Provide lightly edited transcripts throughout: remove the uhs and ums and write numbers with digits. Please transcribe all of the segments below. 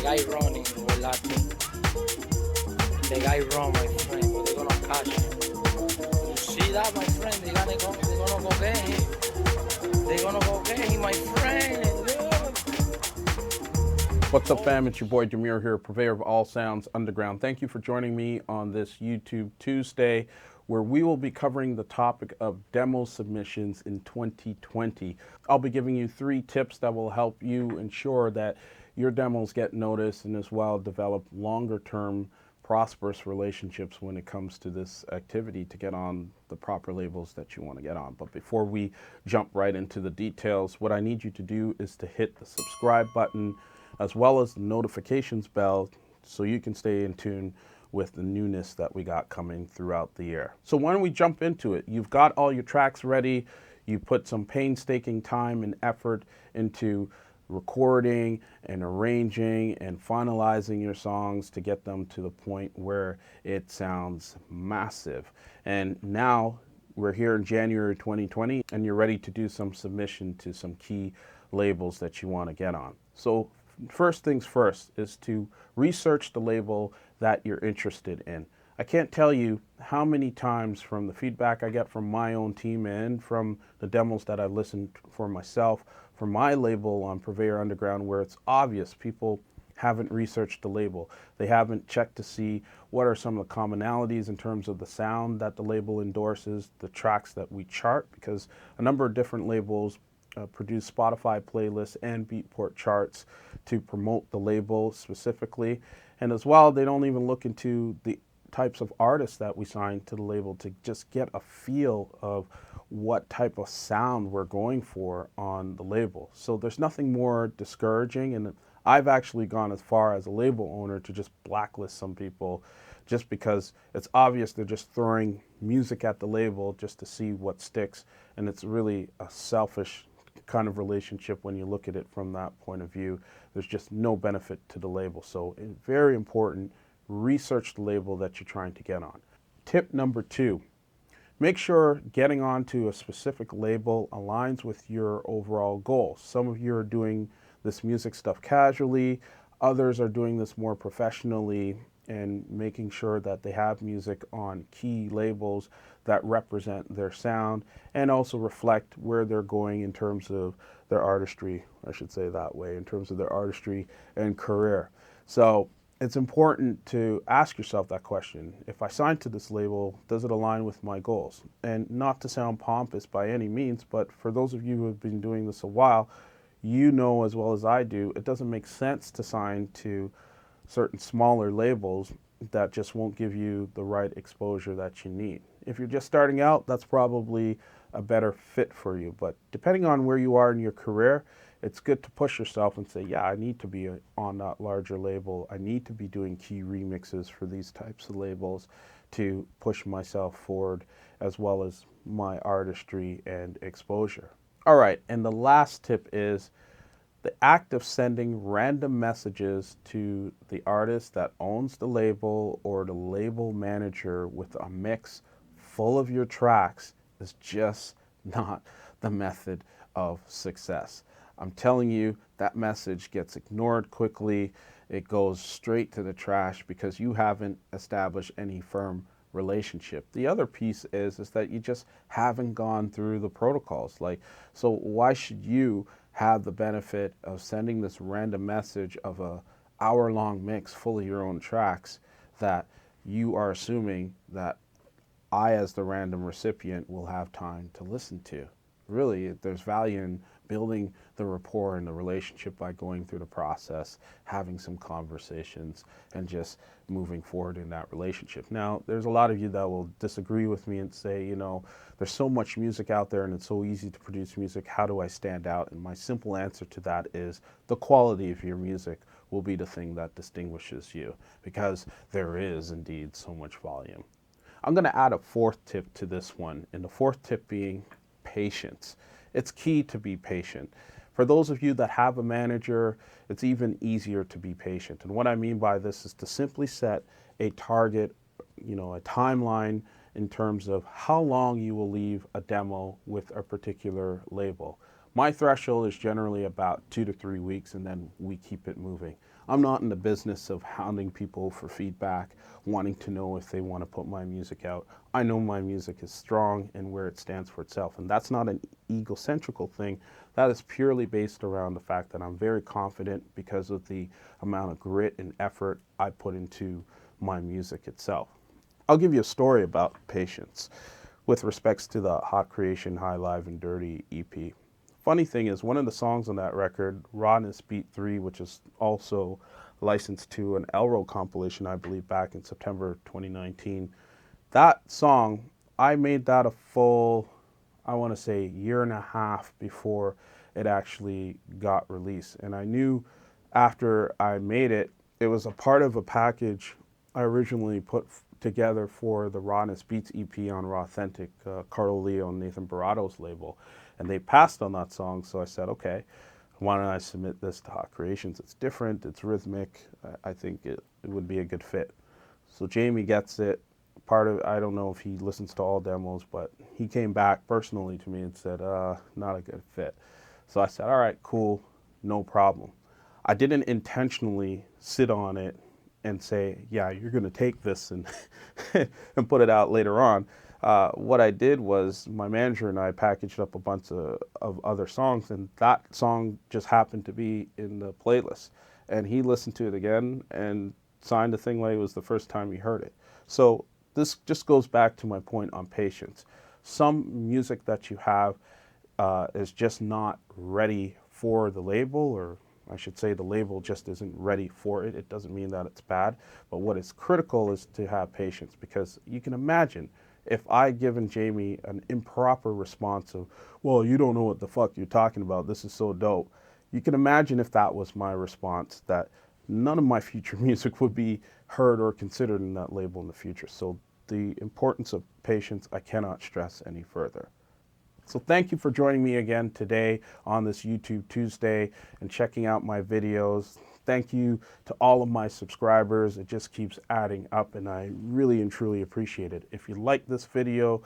guy running with Latin. The guy run, my friend, but they're gonna catch him. You see that, my friend? They're gonna go get him. They're gonna go get him, my friend. Look. What's up, fam? It's your boy Demuir here, purveyor of all sounds underground. Thank you for joining me on this YouTube Tuesday, where we will be covering the topic of demo submissions in 2020. I'll be giving you 3 tips that will help you ensure that your demos get noticed and as well develop longer term prosperous relationships when it comes to this activity to get on the proper labels that you want to get on. But before we jump right into the details, what I need you to do is to hit the subscribe button as well as the notifications bell so you can stay in tune with the newness that we got coming throughout the year. So when we jump into it, you've got all your tracks ready, you put some painstaking time and effort into recording and arranging and finalizing your songs to get them to the point where it sounds massive. And now we're here in January 2020 and you're ready to do some submission to some key labels that you want to get on. So first things first is to research the label that you're interested in. I can't tell you how many times from the feedback I get from my own team and from the demos that I've listened for myself, for my label on Purveyor Underground, where it's obvious people haven't researched the label. They haven't checked to see what are some of the commonalities in terms of the sound that the label endorses, the tracks that we chart, because a number of different labels produce Spotify playlists and Beatport charts to promote the label specifically. And as well, they don't even look into the types of artists that we sign to the label to just get a feel of what type of sound we're going for on the label. So there's nothing more discouraging, and I've actually gone as far as a label owner to just blacklist some people just because it's obvious they're just throwing music at the label just to see what sticks, and it's really a selfish kind of relationship when you look at it from that point of view. There's just no benefit to the label. So it's very important, research the label that you're trying to get on. Tip number 2, make sure getting onto a specific label aligns with your overall goals. Some of you are doing this music stuff casually, others are doing this more professionally and making sure that they have music on key labels that represent their sound and also reflect where they're going in terms of their artistry, I should say that way, in terms of their artistry and career. So it's important to ask yourself that question. If I sign to this label, does it align with my goals? And not to sound pompous by any means, but for those of you who have been doing this a while, you know as well as I do, it doesn't make sense to sign to certain smaller labels that just won't give you the right exposure that you need. If you're just starting out, that's probably a better fit for you. But depending on where you are in your career, it's good to push yourself and say, yeah, I need to be on that larger label. I need to be doing key remixes for these types of labels to push myself forward as well as my artistry and exposure. All right, and the last tip is the act of sending random messages to the artist that owns the label or the label manager with a mix full of your tracks is just not the method of success. I'm telling you, that message gets ignored quickly. It goes straight to the trash because you haven't established any firm relationship. The other piece is that you just haven't gone through the protocols. So why should you have the benefit of sending this random message of a hour-long mix full of your own tracks that you are assuming that I, as the random recipient, will have time to listen to? Really, there's value in building the rapport and the relationship by going through the process, having some conversations, and just moving forward in that relationship. Now, there's a lot of you that will disagree with me and say, there's so much music out there and it's so easy to produce music. How do I stand out? And my simple answer to that is the quality of your music will be the thing that distinguishes you, because there is indeed so much volume. I'm going to add a 4th tip to this one, and the 4th tip being patience. It's key to be patient. For those of you that have a manager, it's even easier to be patient. And what I mean by this is to simply set a target, a timeline in terms of how long you will leave a demo with a particular label. My threshold is generally about 2 to 3 weeks, and then we keep it moving. I'm not in the business of hounding people for feedback, wanting to know if they want to put my music out. I know my music is strong and where it stands for itself. And that's not an egocentrical thing. That is purely based around the fact that I'm very confident because of the amount of grit and effort I put into my music itself. I'll give you a story about Patience with respects to the Hot Creation, High Live and Dirty EP. Funny thing is, one of the songs on that record, Rawness Beat 3, which is also licensed to an Elro compilation, I believe, back in September 2019, that song, I made that a full, I want to say, year and a half before it actually got released. And I knew after I made it, it was a part of a package I originally put together for the Rawness Beats EP on Raw Authentic, Carlo Leo and Nathan Barato's label. And they passed on that song, so I said, okay, why don't I submit this to Hot Creations? It's different, it's rhythmic, I think it would be a good fit. So Jamie gets it. I don't know if he listens to all demos, but he came back personally to me and said, not a good fit. So I said, all right, cool, no problem. I didn't intentionally sit on it and say, yeah, you're going to take this and, and put it out later on. What I did was my manager and I packaged up a bunch of other songs, and that song just happened to be in the playlist. And he listened to it again and signed the thing like it was the first time he heard it. So this just goes back to my point on patience. Some music that you have is just not ready for the label, or I should say the label just isn't ready for it. It doesn't mean that it's bad, but what is critical is to have patience, because you can imagine if I given Jamie an improper response of, well, you don't know what the fuck you're talking about, this is so dope. You can imagine if that was my response, that none of my future music would be heard or considered in that label in the future. So the importance of patience, I cannot stress any further. So thank you for joining me again today on this YouTube Tuesday and checking out my videos. Thank you to all of my subscribers. It just keeps adding up, and I really and truly appreciate it. If you like this video,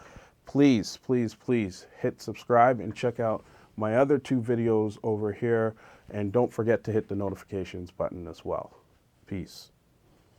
please, please, please hit subscribe and check out my other 2 videos over here. And don't forget to hit the notifications button as well. Peace.